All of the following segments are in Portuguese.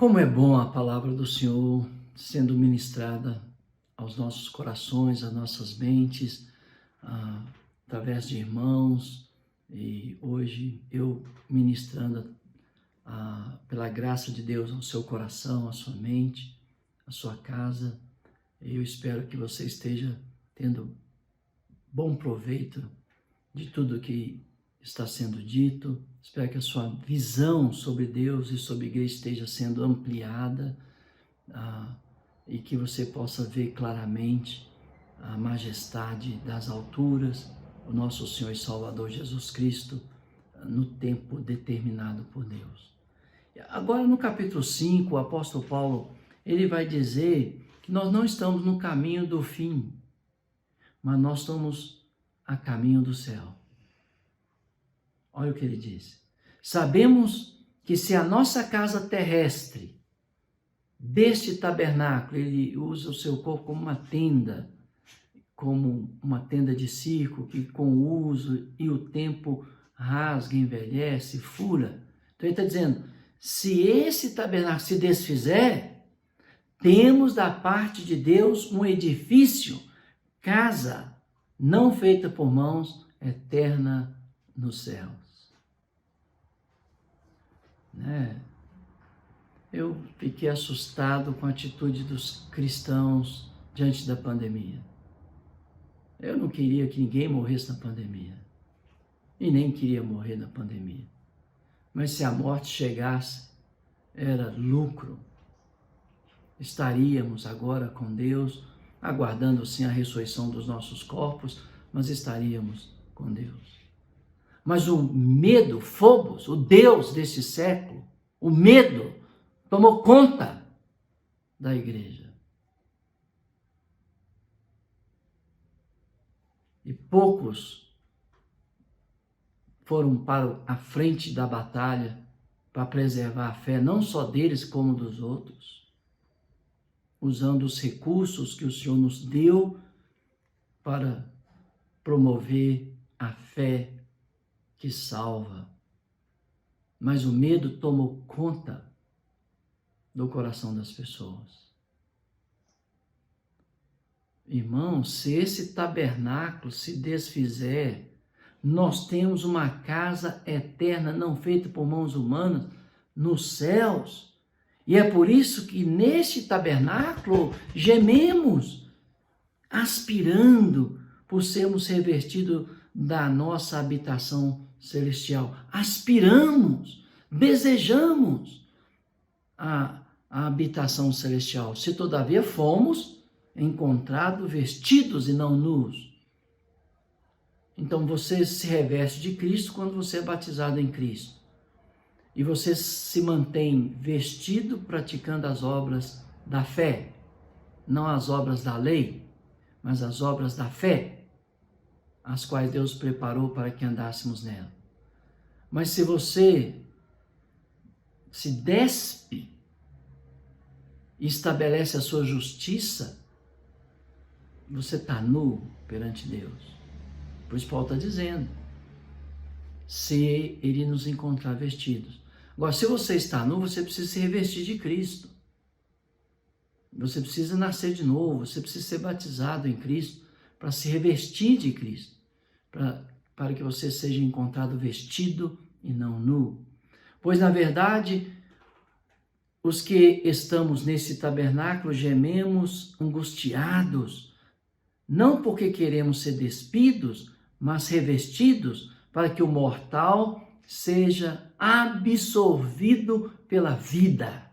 Como é bom a palavra do Senhor sendo ministrada aos nossos corações, às nossas mentes, através de irmãos, e hoje eu ministrando pela graça de Deus ao seu coração, à sua mente, à sua casa. Eu espero que você esteja tendo bom proveito de tudo que está sendo dito. Espero que a sua visão sobre Deus e sobre a igreja esteja sendo ampliada e que você possa ver claramente a majestade das alturas, o nosso Senhor e Salvador Jesus Cristo, no tempo determinado por Deus. Agora, no capítulo 5, o apóstolo Paulo, ele vai dizer que nós não estamos no caminho do fim, mas nós estamos a caminho do céu. Olha o que ele diz. Sabemos que se a nossa casa terrestre, deste tabernáculo, ele usa o seu corpo como uma tenda de circo, que com o uso e o tempo rasga, envelhece, fura. Então ele está dizendo, se esse tabernáculo se desfizer, temos da parte de Deus um edifício, casa, não feita por mãos, eterna nos céus. Eu fiquei assustado com a atitude dos cristãos diante da pandemia. Eu não queria que ninguém morresse na pandemia. E nem queria morrer na pandemia. Mas se a morte chegasse, era lucro. Estaríamos agora com Deus, aguardando sim a ressurreição dos nossos corpos, mas estaríamos com Deus. Mas o medo, Fobos, o Deus desse século, o medo tomou conta da igreja. E poucos foram para a frente da batalha para preservar a fé, não só deles como dos outros, usando os recursos que o Senhor nos deu para promover a fé que salva. Mas o medo tomou conta do coração das pessoas. Irmãos, se esse tabernáculo se desfizer, nós temos uma casa eterna, não feita por mãos humanas, nos céus. E é por isso que neste tabernáculo gememos, aspirando por sermos revestidos da nossa habitação celestial. Aspiramos, desejamos a habitação celestial. Se todavia fomos encontrados vestidos e não nus. Então você se reveste de Cristo quando você é batizado em Cristo. E você se mantém vestido praticando as obras da fé. Não as obras da lei, mas as obras da fé, as quais Deus preparou para que andássemos nela. Mas se você se despe e estabelece a sua justiça, você está nu perante Deus. Por isso Paulo está dizendo, se ele nos encontrar vestidos. Agora, se você está nu, você precisa se revestir de Cristo. Você precisa nascer de novo, você precisa ser batizado em Cristo para se revestir de Cristo, para que você seja encontrado vestido e não nu. Pois, na verdade, os que estamos nesse tabernáculo gememos angustiados, não porque queremos ser despidos, mas revestidos, para que o mortal seja absorvido pela vida.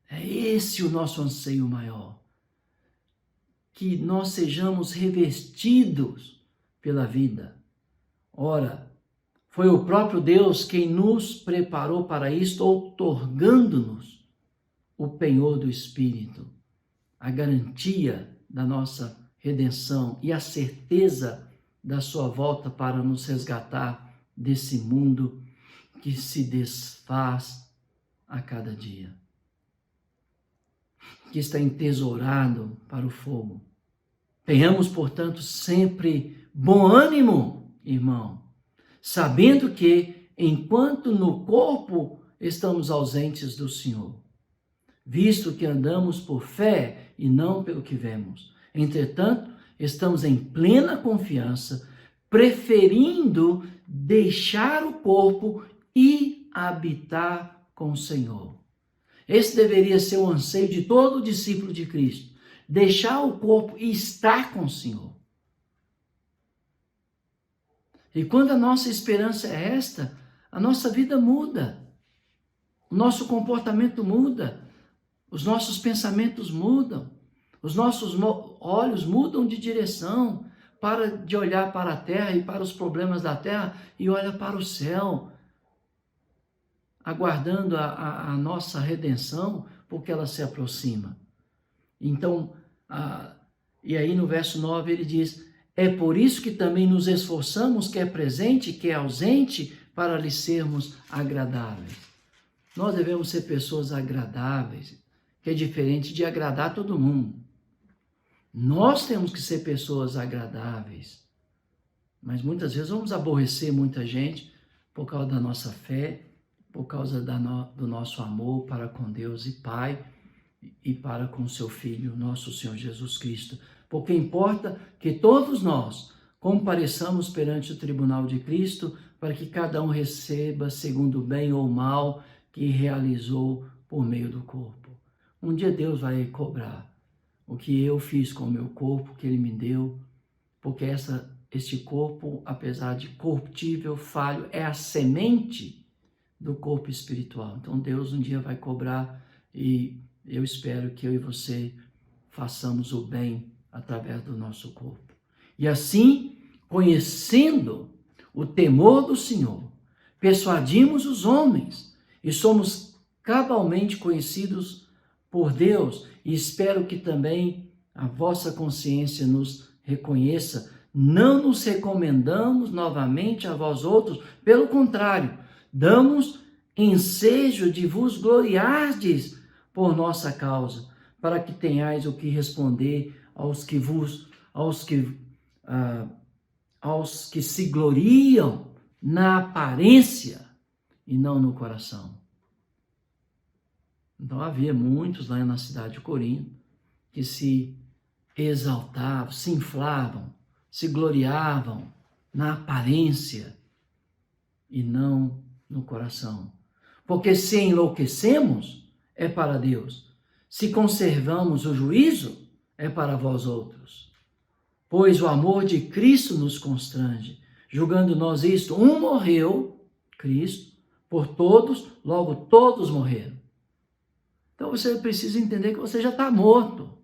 É esse o nosso anseio maior. Que nós sejamos revestidos pela vida. Ora, foi o próprio Deus quem nos preparou para isto, outorgando-nos o penhor do Espírito, a garantia da nossa redenção e a certeza da sua volta para nos resgatar desse mundo que se desfaz a cada dia, que está entesourado para o fogo. Tenhamos, portanto, sempre bom ânimo, irmão, sabendo que, enquanto no corpo estamos ausentes do Senhor, visto que andamos por fé e não pelo que vemos. Entretanto, estamos em plena confiança, preferindo deixar o corpo e habitar com o Senhor. Esse deveria ser o anseio de todo discípulo de Cristo, deixar o corpo e estar com o Senhor. E quando a nossa esperança é esta, a nossa vida muda, o nosso comportamento muda, os nossos pensamentos mudam, os nossos olhos mudam de direção, para de olhar para a terra e para os problemas da terra e olha para o céu, aguardando a nossa redenção, porque ela se aproxima. Então, e aí no verso 9 ele diz: é por isso que também nos esforçamos, quer presente, quer ausente, para lhe sermos agradáveis. Nós devemos ser pessoas agradáveis, que é diferente de agradar todo mundo. Nós temos que ser pessoas agradáveis, mas muitas vezes vamos aborrecer muita gente por causa da nossa fé, por causa do nosso amor para com Deus e Pai e para com seu Filho, nosso Senhor Jesus Cristo. Porque importa que todos nós compareçamos perante o tribunal de Cristo para que cada um receba segundo o bem ou mal que realizou por meio do corpo. Um dia Deus vai cobrar o que eu fiz com o meu corpo, que Ele me deu, porque este corpo, apesar de corruptível, falho, é a semente do corpo espiritual. Então Deus um dia vai cobrar e eu espero que eu e você façamos o bem através do nosso corpo. E assim, conhecendo o temor do Senhor, persuadimos os homens e somos cabalmente conhecidos por Deus, e espero que também a vossa consciência nos reconheça. Não nos recomendamos novamente a vós outros, pelo contrário, damos ensejo de vos gloriardes por nossa causa, para que tenhais o que responder aos que se gloriam na aparência e não no coração. Então havia muitos lá na cidade de Corinto que se exaltavam, se inflavam, se gloriavam na aparência e não no coração. Porque se enlouquecemos, é para Deus. Se conservamos o juízo, é para vós outros. Pois o amor de Cristo nos constrange, julgando nós isto: um morreu, Cristo, por todos, logo todos morreram. Então você precisa entender que você já está morto.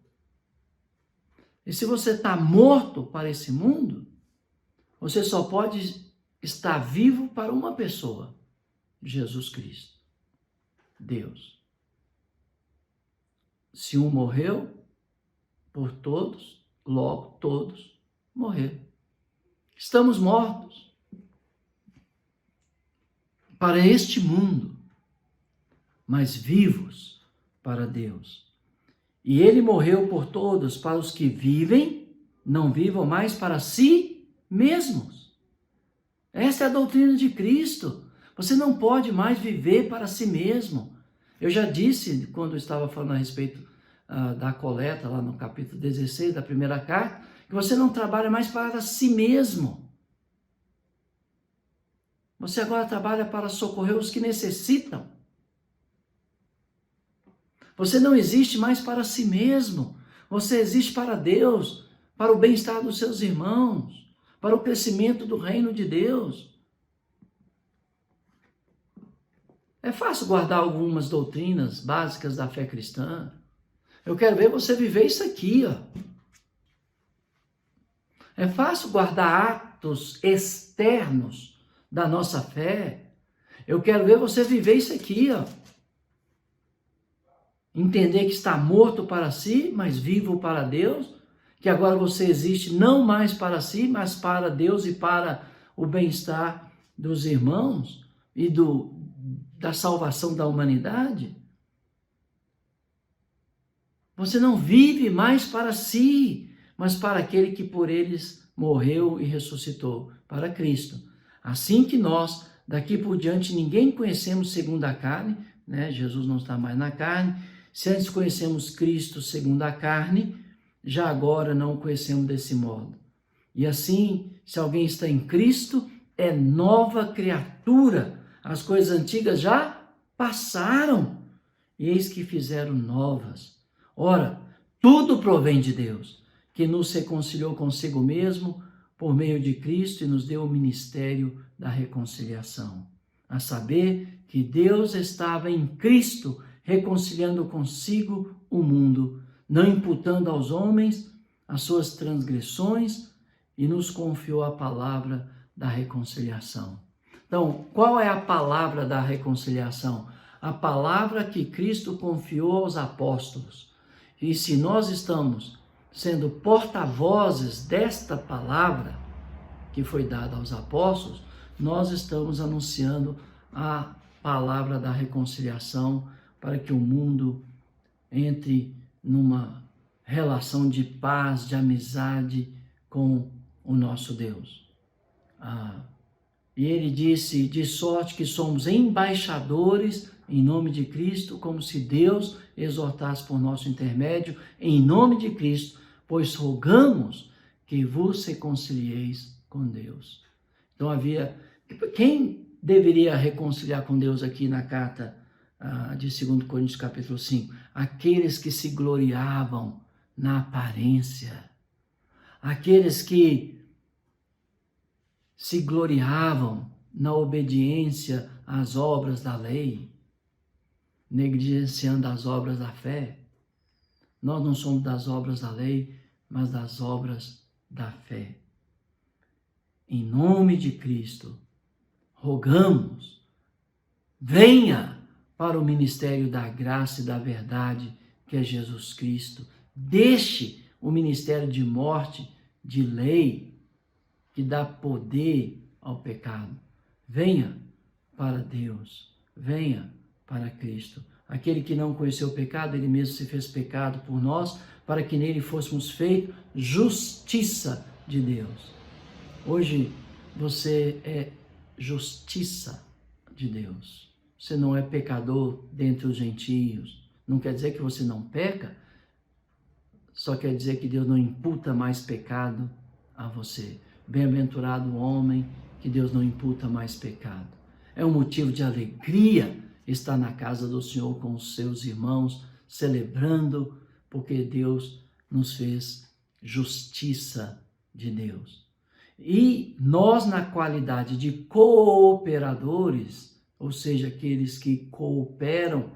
E se você está morto para esse mundo, você só pode estar vivo para uma pessoa: Jesus Cristo, Deus. Se um morreu por todos, logo todos morreram. Estamos mortos para este mundo, mas vivos para Deus. E ele morreu por todos, para os que vivem, não vivam mais para si mesmos. Esta é a doutrina de Cristo. Você não pode mais viver para si mesmo. Eu já disse, quando estava falando a respeito da coleta, lá no capítulo 16 da primeira carta, que você não trabalha mais para si mesmo. Você agora trabalha para socorrer os que necessitam. Você não existe mais para si mesmo. Você existe para Deus, para o bem-estar dos seus irmãos, para o crescimento do reino de Deus. É fácil guardar algumas doutrinas básicas da fé cristã. Eu quero ver você viver isso aqui, ó. É fácil guardar atos externos da nossa fé. Eu quero ver você viver isso aqui, ó. Entender que está morto para si, mas vivo para Deus, que agora você existe não mais para si, mas para Deus e para o bem-estar dos irmãos e da salvação da humanidade. Você não vive mais para si, mas para aquele que por eles morreu e ressuscitou, para Cristo. Assim que nós Daqui por diante ninguém conhecemos segundo a carne, né? Jesus não está mais na carne. Se antes conhecemos Cristo segundo a carne, já agora não o conhecemos desse modo. E assim, se alguém está em Cristo, é nova criatura. As coisas antigas já passaram, e eis que fizeram novas. Ora, tudo provém de Deus, que nos reconciliou consigo mesmo por meio de Cristo e nos deu o ministério da reconciliação. A saber, que Deus estava em Cristo reconciliando consigo o mundo, não imputando aos homens as suas transgressões, e nos confiou a palavra da reconciliação. Então, qual é a palavra da reconciliação? A palavra que Cristo confiou aos apóstolos. E se nós estamos sendo porta-vozes desta palavra que foi dada aos apóstolos, nós estamos anunciando a palavra da reconciliação para que o mundo entre numa relação de paz, de amizade com o nosso Deus. E ele disse, de sorte que somos embaixadores em nome de Cristo, como se Deus exortasse por nosso intermédio, em nome de Cristo, pois rogamos que vos reconcilieis com Deus. Então quem deveria reconciliar com Deus aqui na carta de 2 Coríntios capítulo 5? Aqueles que se gloriavam na aparência, aqueles que se gloriavam na obediência às obras da lei, negligenciando as obras da fé. Nós não somos das obras da lei, mas das obras da fé. Em nome de Cristo, rogamos, venha para o ministério da graça e da verdade, que é Jesus Cristo. Deixe o ministério de morte, de lei, que dá poder ao pecado. Venha para Deus, venha para Cristo. Aquele que não conheceu o pecado, ele mesmo se fez pecado por nós, para que nele fôssemos feitos justiça de Deus. Hoje você é justiça de Deus. Você não é pecador dentre os gentios. Não quer dizer que você não peca, só quer dizer que Deus não imputa mais pecado a você. Bem-aventurado o homem que Deus não imputa mais pecado. É um motivo de alegria estar na casa do Senhor com os seus irmãos, celebrando, porque Deus nos fez justiça de Deus. E nós, na qualidade de cooperadores, ou seja, aqueles que cooperam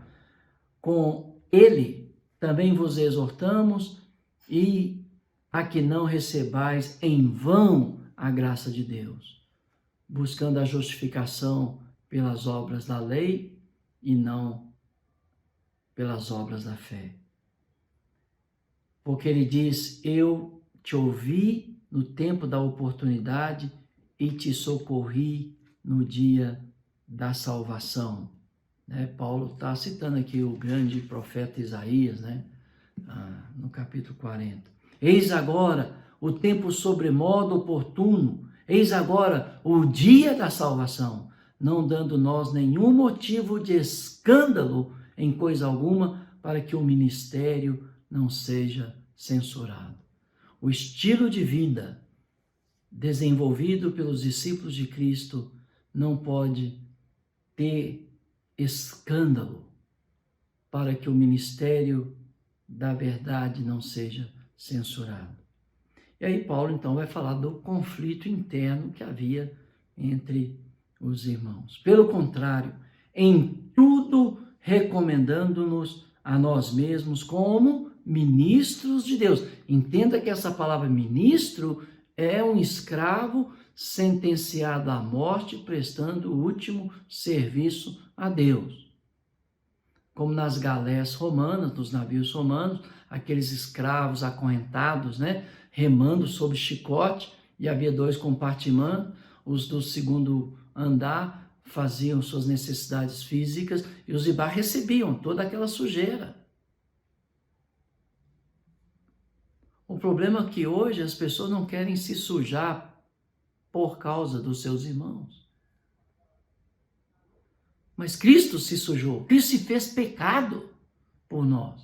com Ele, também vos exortamos e a que não recebais em vão a graça de Deus, buscando a justificação pelas obras da lei e não pelas obras da fé. Porque ele diz, eu te ouvi no tempo da oportunidade e te socorri no dia da salvação. Paulo está citando aqui o grande profeta Isaías, no capítulo 40. Eis agora o tempo sobremodo oportuno, eis agora o dia da salvação, não dando nós nenhum motivo de escândalo em coisa alguma, para que o ministério não seja censurado. O estilo de vida desenvolvido pelos discípulos de Cristo não pode ter escândalo, para que o ministério da verdade não seja censurado. E aí Paulo então vai falar do conflito interno que havia entre os irmãos. Pelo contrário, em tudo recomendando-nos a nós mesmos como ministros de Deus. Entenda que essa palavra ministro é um escravo sentenciado à morte, prestando o último serviço a Deus. Como nas galés romanas, nos navios romanos, aqueles escravos acorrentados, remando sob chicote, e havia 2 compartimentos, os do segundo andar faziam suas necessidades físicas e os de baixo recebiam toda aquela sujeira. O problema é que hoje as pessoas não querem se sujar por causa dos seus irmãos. Mas Cristo se sujou, Cristo se fez pecado por nós,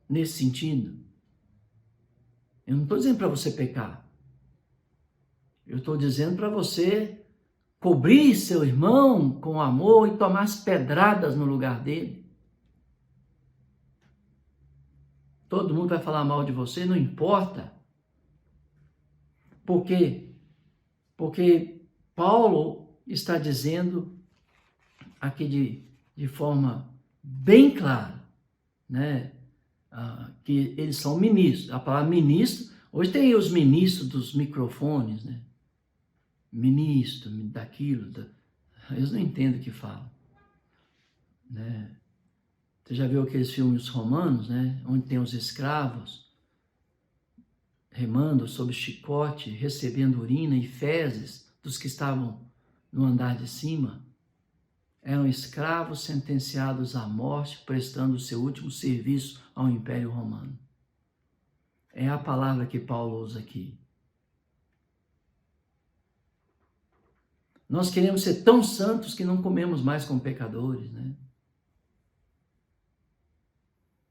nesse sentido. Eu não estou dizendo para você pecar. Eu estou dizendo para você cobrir seu irmão com amor e tomar as pedradas no lugar dele. Todo mundo vai falar mal de você, não importa. Por quê? Porque Paulo está dizendo aqui de forma bem clara, né? Que eles são ministros. A palavra ministro, hoje tem os ministros dos microfones, né? Ministro daquilo, eles não entendem o que falam, né? Você já viu aqueles filmes romanos, né? Onde tem os escravos remando sob chicote, recebendo urina e fezes dos que estavam no andar de cima? Eram escravos sentenciados à morte, prestando o seu último serviço ao Império Romano. É a palavra que Paulo usa aqui. Nós queremos ser tão santos que não comemos mais com pecadores, né?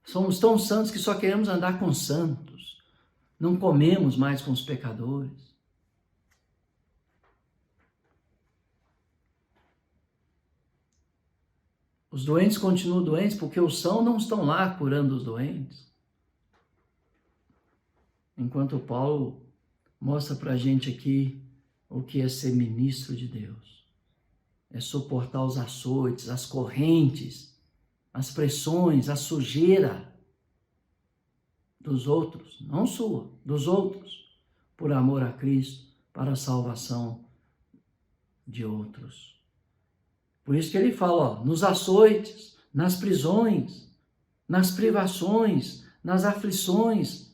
Somos tão santos que só queremos andar com santos. Não comemos mais com os pecadores. Os doentes continuam doentes porque os sãos não estão lá curando os doentes. Enquanto Paulo mostra para a gente aqui o que é ser ministro de Deus. É suportar os açoites, as correntes, as pressões, a sujeira dos outros, não sua, dos outros, por amor a Cristo, para a salvação de outros. Por isso que ele fala, nos açoites, nas prisões, nas privações, nas aflições,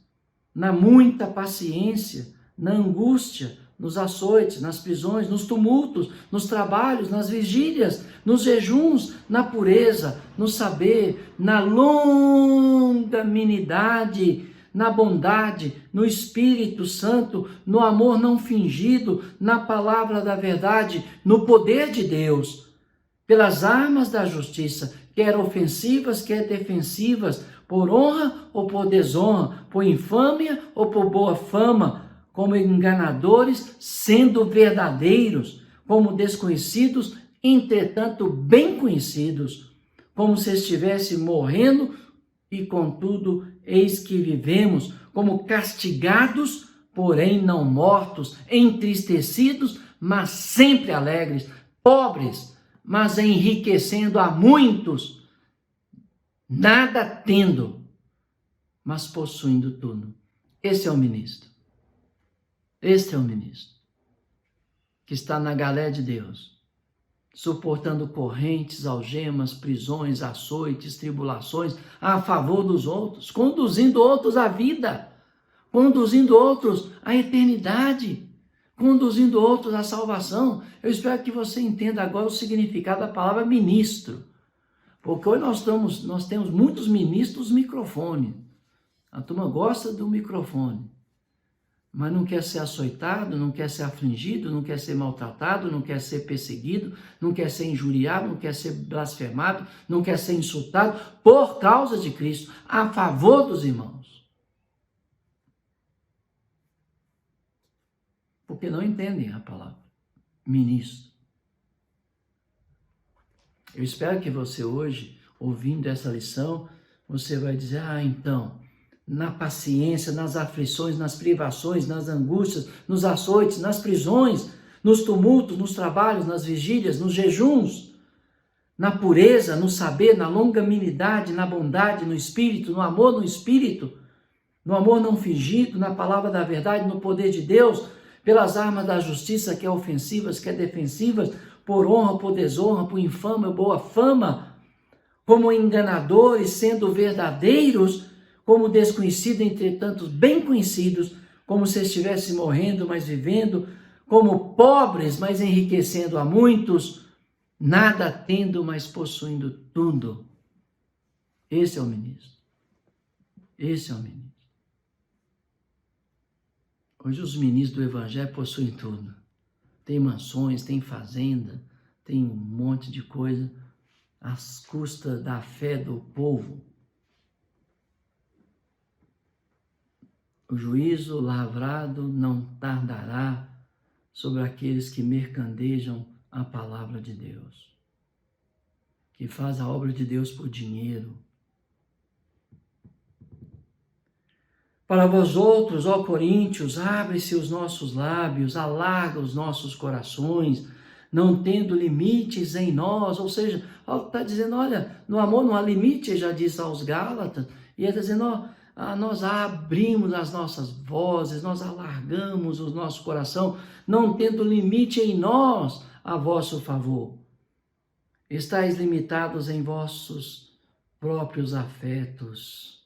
na muita paciência, na angústia, nos açoites, nas prisões, nos tumultos, nos trabalhos, nas vigílias, nos jejuns, na pureza, no saber, na longanimidade, na bondade, no Espírito Santo, no amor não fingido, na palavra da verdade, no poder de Deus, pelas armas da justiça, quer ofensivas, quer defensivas, por honra ou por desonra, por infâmia ou por boa fama, como enganadores, sendo verdadeiros, como desconhecidos, entretanto bem conhecidos, como se estivesse morrendo e contudo eis que vivemos, como castigados, porém não mortos, entristecidos, mas sempre alegres, pobres, mas enriquecendo a muitos, nada tendo, mas possuindo tudo. Esse é o ministro. Este é o ministro que está na galé de Deus, suportando correntes, algemas, prisões, açoites, tribulações a favor dos outros, conduzindo outros à vida, conduzindo outros à eternidade, conduzindo outros à salvação. Eu espero que você entenda agora o significado da palavra ministro, porque hoje nós temos muitos ministros microfone. A turma gosta do microfone, mas não quer ser açoitado, não quer ser afligido, não quer ser maltratado, não quer ser perseguido, não quer ser injuriado, não quer ser blasfemado, não quer ser insultado por causa de Cristo, a favor dos irmãos. Porque não entendem a palavra ministro. Eu espero que você hoje, ouvindo essa lição, você vai dizer, então, na paciência, nas aflições, nas privações, nas angústias, nos açoites, nas prisões, nos tumultos, nos trabalhos, nas vigílias, nos jejuns, na pureza, no saber, na longanimidade, na bondade, no espírito, no amor não fingido, na palavra da verdade, no poder de Deus, pelas armas da justiça, quer ofensivas, quer defensivas, por honra, por desonra, por infâmia, boa fama, como enganadores, sendo verdadeiros, como desconhecidos, entretanto bem conhecidos, como se estivesse morrendo, mas vivendo, como pobres, mas enriquecendo a muitos, nada tendo, mas possuindo tudo. Esse é o ministro. Esse é o ministro. Hoje os ministros do Evangelho possuem tudo. Tem mansões, tem fazenda, tem um monte de coisa, às custas da fé do povo. O juízo lavrado não tardará sobre aqueles que mercandejam a palavra de Deus, que faz a obra de Deus por dinheiro. Para vós outros, ó coríntios, abre-se os nossos lábios, alarga os nossos corações, não tendo limites em nós. Ou seja, Paulo está dizendo, olha, no amor não há limite, já diz aos Gálatas, e ele está dizendo, nós abrimos as nossas vozes, nós alargamos o nosso coração, não tendo limite em nós a vosso favor. Estais limitados em vossos próprios afetos.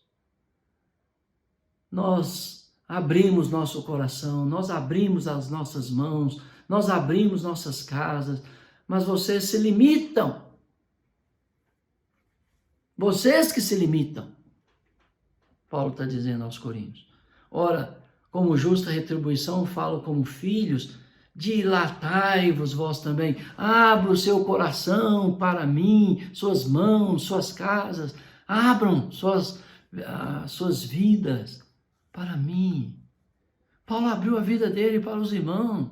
Nós abrimos nosso coração, nós abrimos as nossas mãos, nós abrimos nossas casas, mas vocês se limitam. Vocês que se limitam. Paulo está dizendo aos coríntios. Ora, como justa retribuição, falo como filhos, dilatai-vos vós também, abra o seu coração para mim, suas mãos, suas casas, abram suas vidas para mim. Paulo abriu a vida dele para os irmãos.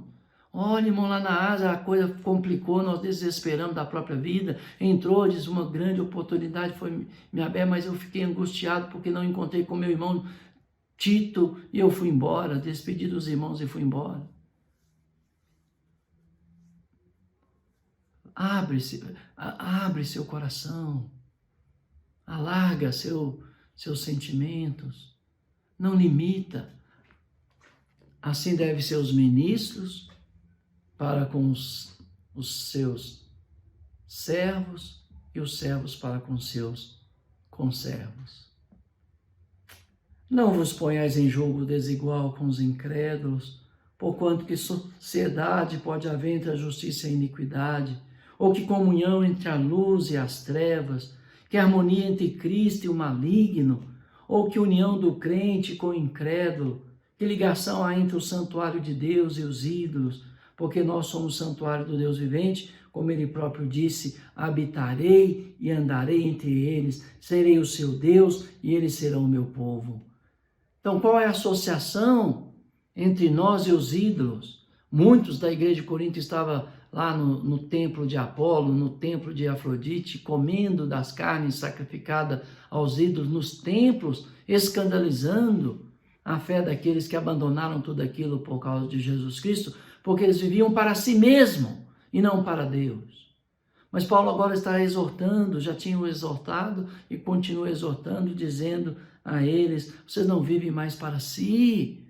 Olha, irmão, lá na Ásia a coisa complicou, nós desesperamos da própria vida, entrou, diz, uma grande oportunidade foi me aberta, mas eu fiquei angustiado porque não encontrei com meu irmão Tito e eu fui embora, despedi dos irmãos e fui embora. Abre seu coração, alarga seus sentimentos, não limita. Assim devem ser os ministros para com os seus servos e os servos para com seus conservos. Não vos ponhais em julgo desigual com os incrédulos, porquanto que sociedade pode haver entre a justiça e a iniquidade, ou que comunhão entre a luz e as trevas, que harmonia entre Cristo e o maligno, ou que união do crente com o incrédulo, que ligação há entre o santuário de Deus e os ídolos, porque nós somos o santuário do Deus vivente, como ele próprio disse, habitarei e andarei entre eles, serei o seu Deus e eles serão o meu povo. Então, qual é a associação entre nós e os ídolos? Muitos da igreja de Corinto estavam lá no templo de Apolo, no templo de Afrodite, comendo das carnes sacrificadas aos ídolos nos templos, escandalizando a fé daqueles que abandonaram tudo aquilo por causa de Jesus Cristo, porque eles viviam para si mesmos e não para Deus. Mas Paulo agora está exortando, já tinha o exortado e continua exortando, dizendo a eles, vocês não vivem mais para si.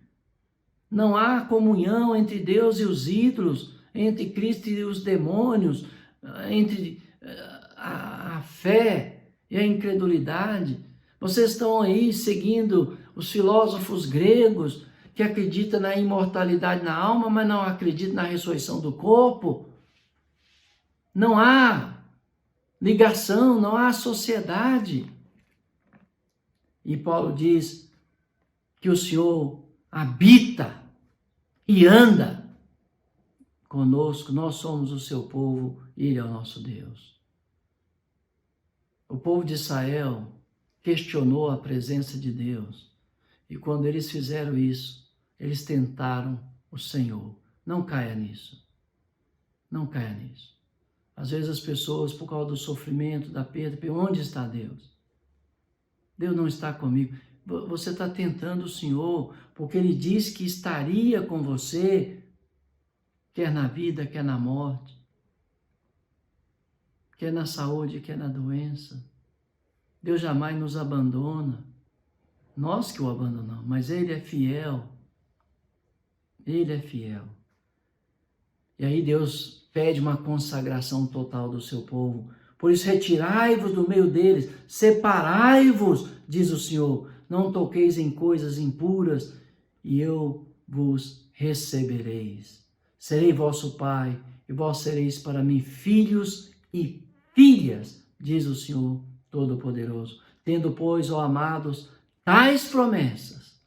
Não há comunhão entre Deus e os ídolos, entre Cristo e os demônios, entre a fé e a incredulidade. Vocês estão aí seguindo os filósofos gregos que acreditam na imortalidade na alma, mas não acreditam na ressurreição do corpo. Não há ligação, não há sociedade. E Paulo diz que o Senhor habita e anda conosco, nós somos o seu povo, ele é o nosso Deus. O povo de Israel questionou a presença de Deus, e quando eles fizeram isso, eles tentaram o Senhor. Não caia nisso, não caia nisso. Às vezes as pessoas, por causa do sofrimento, da perda, onde está Deus? Deus não está comigo. Você está tentando o Senhor, porque Ele disse que estaria com você, quer na vida, quer na morte, quer na saúde, quer na doença. Deus jamais nos abandona, nós que o abandonamos, mas Ele é fiel, Ele é fiel. E aí Deus pede uma consagração total do seu povo. Por isso, retirai-vos do meio deles, separai-vos, diz o Senhor, não toqueis em coisas impuras, e eu vos recebereis. Serei vosso Pai, e vós sereis para mim filhos e filhas, diz o Senhor Todo-Poderoso. Tendo, pois, ó amados, tais promessas,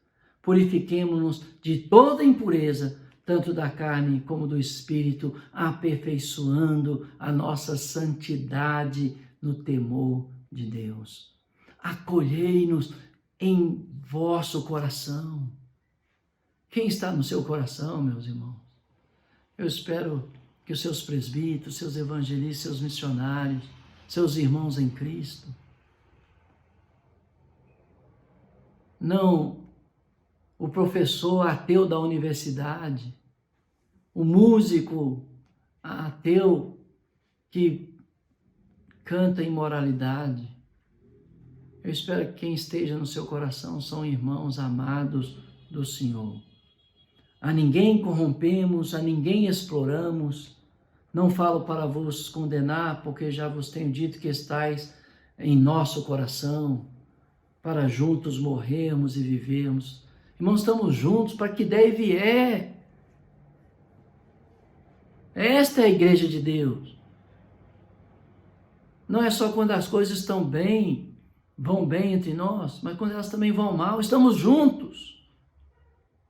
purifiquemo-nos de toda impureza, tanto da carne como do espírito, aperfeiçoando a nossa santidade no temor de Deus. Acolhei-nos em vosso coração. Quem está no seu coração, meus irmãos? Eu espero que os seus presbíteros, seus evangelistas, seus missionários, seus irmãos em Cristo, não o professor ateu da universidade, o músico ateu que canta imoralidade. Eu espero que quem esteja no seu coração são irmãos amados do Senhor. A ninguém corrompemos, a ninguém exploramos. Não falo para vos condenar, porque já vos tenho dito que estáis em nosso coração, para juntos morrermos e vivermos. Irmãos, estamos juntos para que der e vier. Esta é a igreja de Deus. Não é só quando as coisas estão bem, vão bem entre nós, mas quando elas também vão mal, estamos juntos.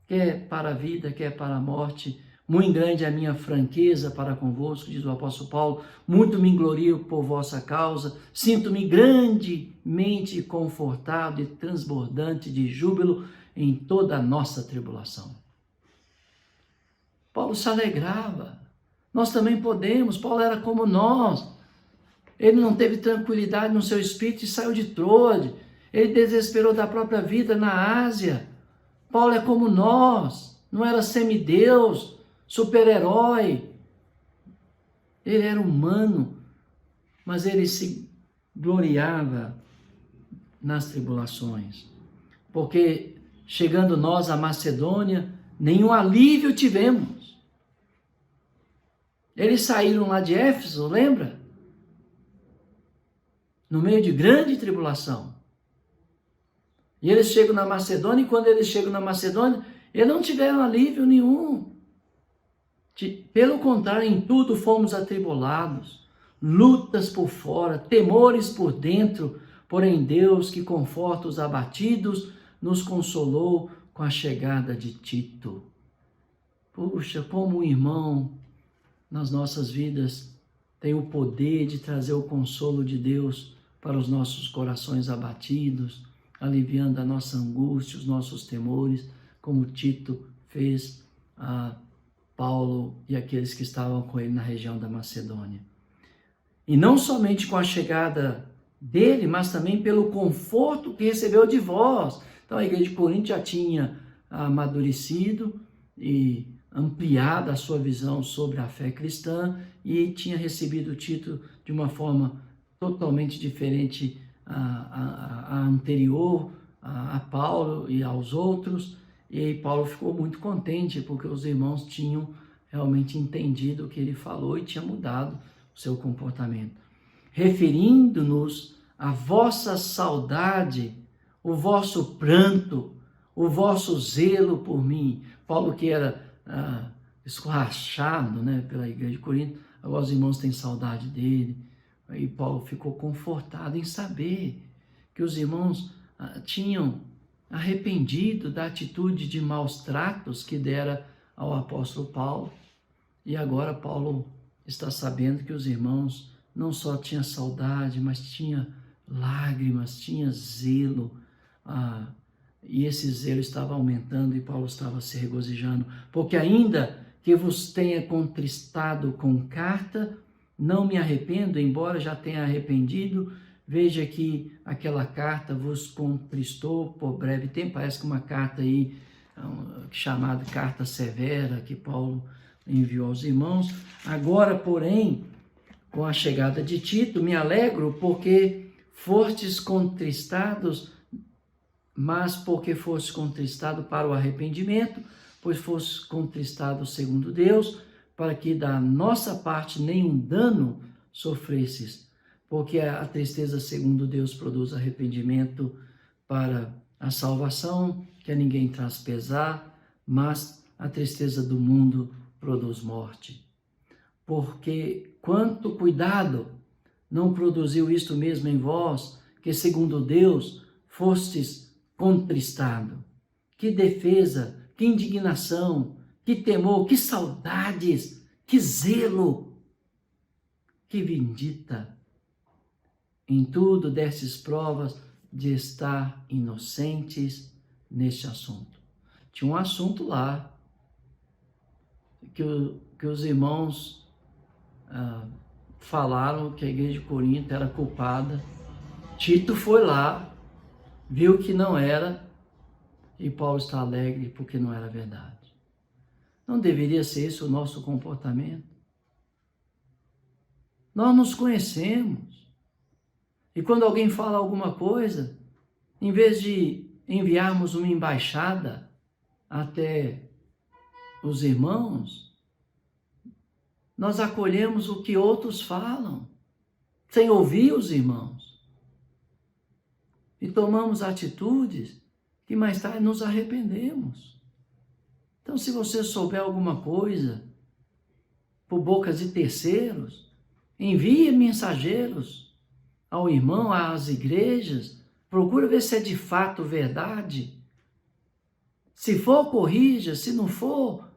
Quer para a vida, quer para a morte. Muito grande é a minha franqueza para convosco, diz o apóstolo Paulo. Muito me glorio por vossa causa. Sinto-me grandemente confortado e transbordante de júbilo em toda a nossa tribulação. Paulo se alegrava. Nós também podemos. Paulo era como nós. Ele não teve tranquilidade no seu espírito e saiu de Troade. Ele desesperou da própria vida na Ásia. Paulo é como nós. Não era semideus, super-herói. Ele era humano, mas ele se gloriava nas tribulações. Porque chegando nós à Macedônia, nenhum alívio tivemos. Eles saíram lá de Éfeso, lembra? No meio de grande tribulação. E eles chegam na Macedônia, e quando eles chegam na Macedônia, eles não tiveram alívio nenhum. Pelo contrário, em tudo fomos atribulados, lutas por fora, temores por dentro, porém Deus, que conforta os abatidos, nos consolou com a chegada de Tito. Puxa, como um irmão nas nossas vidas tem o poder de trazer o consolo de Deus para os nossos corações abatidos, aliviando a nossa angústia, os nossos temores, como Tito fez a Paulo e aqueles que estavam com ele na região da Macedônia. E não somente com a chegada dele, mas também pelo conforto que recebeu de vós. Então a igreja de Corinto já tinha amadurecido e ampliado a sua visão sobre a fé cristã e tinha recebido Tito de uma forma totalmente diferente a anterior a Paulo e aos outros. E aí Paulo ficou muito contente porque os irmãos tinham realmente entendido o que ele falou e tinha mudado o seu comportamento. Referindo-nos à vossa saudade, o vosso pranto, o vosso zelo por mim. Paulo, que era escorrachado, né, pela igreja de Corinto, agora os irmãos têm saudade dele. Aí Paulo ficou confortado em saber que os irmãos tinham arrependido da atitude de maus tratos que dera ao apóstolo Paulo. E agora Paulo está sabendo que os irmãos não só tinham saudade, mas tinham lágrimas, tinha zelo. E esse zelo estava aumentando e Paulo estava se regozijando. Porque ainda que vos tenha contristado com carta, não me arrependo, embora já tenha arrependido. Veja que aquela carta vos contristou por breve tempo. Parece que uma carta aí, chamada carta severa, que Paulo enviou aos irmãos. Agora, porém, com a chegada de Tito, me alegro porque fostes contristados, mas porque foste contristado para o arrependimento, pois foste contristado segundo Deus, para que da nossa parte nenhum dano sofresses, porque a tristeza segundo Deus produz arrependimento para a salvação, que a ninguém traz pesar, mas a tristeza do mundo produz morte. Porque quanto cuidado não produziu isto mesmo em vós, que segundo Deus fostes contristado. Que defesa, que indignação, que temor, que saudades, que zelo, que vindita. em tudo destes provas de estar inocentes neste assunto. Tinha um assunto lá que os irmãos falaram que a igreja de Corinto era culpada. Tito foi lá, viu que não era, e Paulo está alegre porque não era verdade. Não deveria ser esse o nosso comportamento? Nós nos conhecemos. E quando alguém fala alguma coisa, em vez de enviarmos uma embaixada até os irmãos, nós acolhemos o que outros falam, sem ouvir os irmãos. E tomamos atitudes que mais tarde nos arrependemos. Então, se você souber alguma coisa por boca de terceiros, envie mensageiros ao irmão, às igrejas, procure ver se é de fato verdade. Se for, corrija, se não for,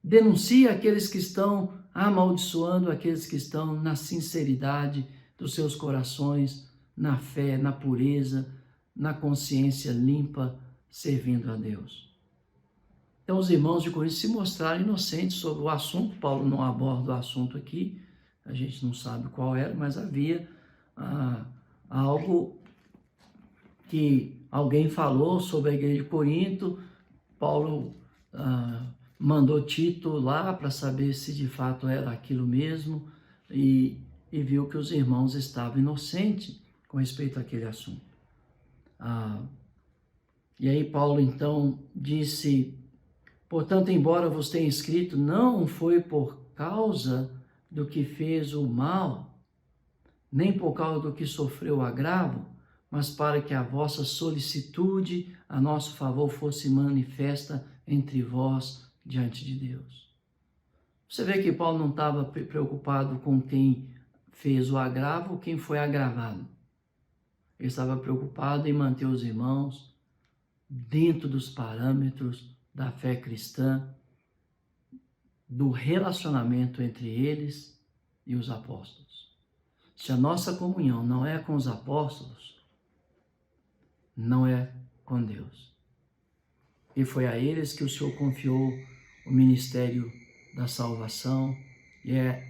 denuncie aqueles que estão amaldiçoando, aqueles que estão na sinceridade dos seus corações, na fé, na pureza, na consciência limpa, servindo a Deus. Então, os irmãos de Corinto se mostraram inocentes sobre o assunto. Paulo não aborda o assunto aqui, a gente não sabe qual era, mas havia algo que alguém falou sobre a igreja de Corinto. Paulo mandou Tito lá para saber se de fato era aquilo mesmo e viu que os irmãos estavam inocentes com respeito àquele assunto. E aí Paulo então disse: portanto, embora vos tenha escrito, não foi por causa do que fez o mal, nem por causa do que sofreu o agravo, mas para que a vossa solicitude a nosso favor fosse manifesta entre vós diante de Deus. Você vê que Paulo não estava preocupado com quem fez o agravo ou quem foi agravado. Ele estava preocupado em manter os irmãos dentro dos parâmetros da fé cristã, do relacionamento entre eles e os apóstolos. Se a nossa comunhão não é com os apóstolos, não é com Deus. E foi a eles que o Senhor confiou o ministério da salvação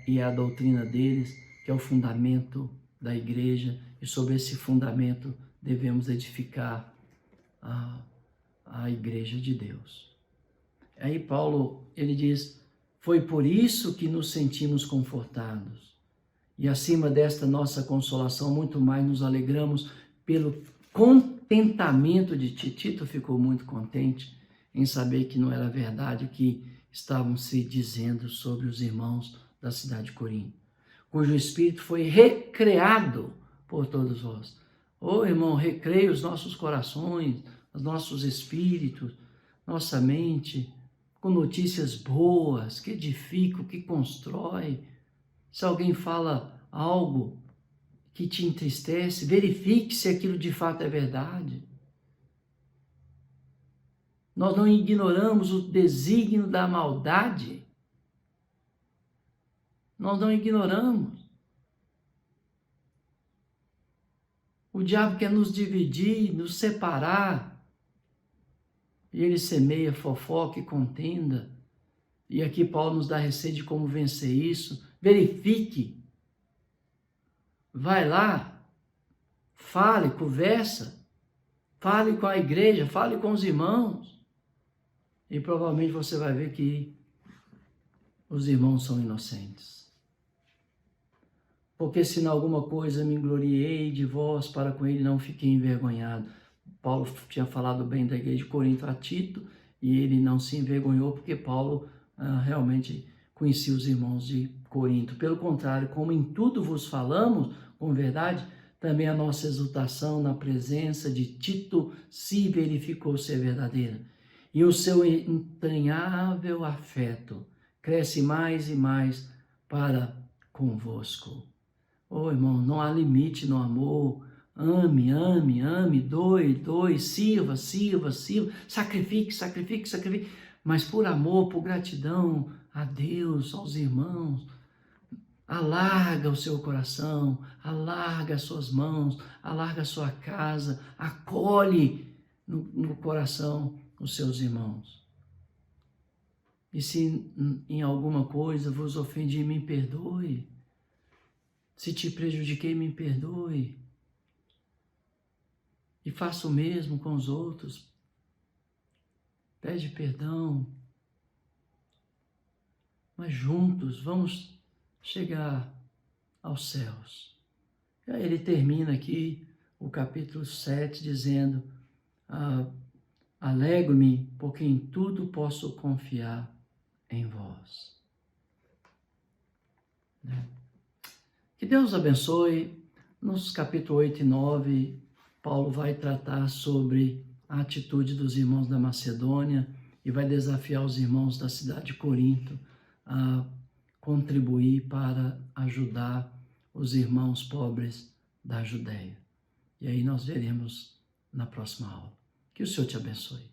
e a doutrina deles, que é o fundamento da igreja, e sobre esse fundamento devemos edificar a igreja de Deus. Aí Paulo, ele diz: foi por isso que nos sentimos confortados, e acima desta nossa consolação, muito mais nos alegramos pelo contentamento de Tito. Tito ficou muito contente em saber que não era verdade o que estavam se dizendo sobre os irmãos da cidade de Corinto, cujo espírito foi recreado por todos vós. Ô irmão, recreia os nossos corações, os nossos espíritos, nossa mente, com notícias boas, que edificam, que constroem. Se alguém fala algo que te entristece, verifique se aquilo de fato é verdade. Nós não ignoramos o desígnio da maldade. Nós não ignoramos. O diabo quer nos dividir, nos separar. E ele semeia fofoca e contenda. E aqui Paulo nos dá receita de como vencer isso. Verifique. Vai lá. Fale, conversa. Fale com a igreja, fale com os irmãos. E provavelmente você vai ver que os irmãos são inocentes. Porque se em alguma coisa me gloriei de vós, para com ele não fiquei envergonhado. Paulo tinha falado bem da igreja de Corinto a Tito, e ele não se envergonhou, porque Paulo realmente conhecia os irmãos de Corinto. Pelo contrário, como em tudo vos falamos com verdade, também a nossa exultação na presença de Tito se verificou ser verdadeira. E o seu entranhável afeto cresce mais e mais para convosco. Ô irmão, não há limite no amor. Ame, ame, ame, doe, sirva, sacrifique. Mas por amor, por gratidão a Deus, aos irmãos, Alarga o seu coração, alarga as suas mãos, alarga a sua casa, acolhe no coração os seus irmãos. E se em alguma coisa vos ofendi, me perdoe. Se te prejudiquei, me perdoe. E faça o mesmo com os outros. Pede perdão. Mas juntos vamos chegar aos céus. E aí ele termina aqui o capítulo 7 dizendo: alegro-me, porque em tudo posso confiar em vós. Que Deus abençoe. Nos capítulos 8 e 9, Paulo vai tratar sobre a atitude dos irmãos da Macedônia e vai desafiar os irmãos da cidade de Corinto a contribuir para ajudar os irmãos pobres da Judéia. E aí nós veremos na próxima aula. Que o Senhor te abençoe.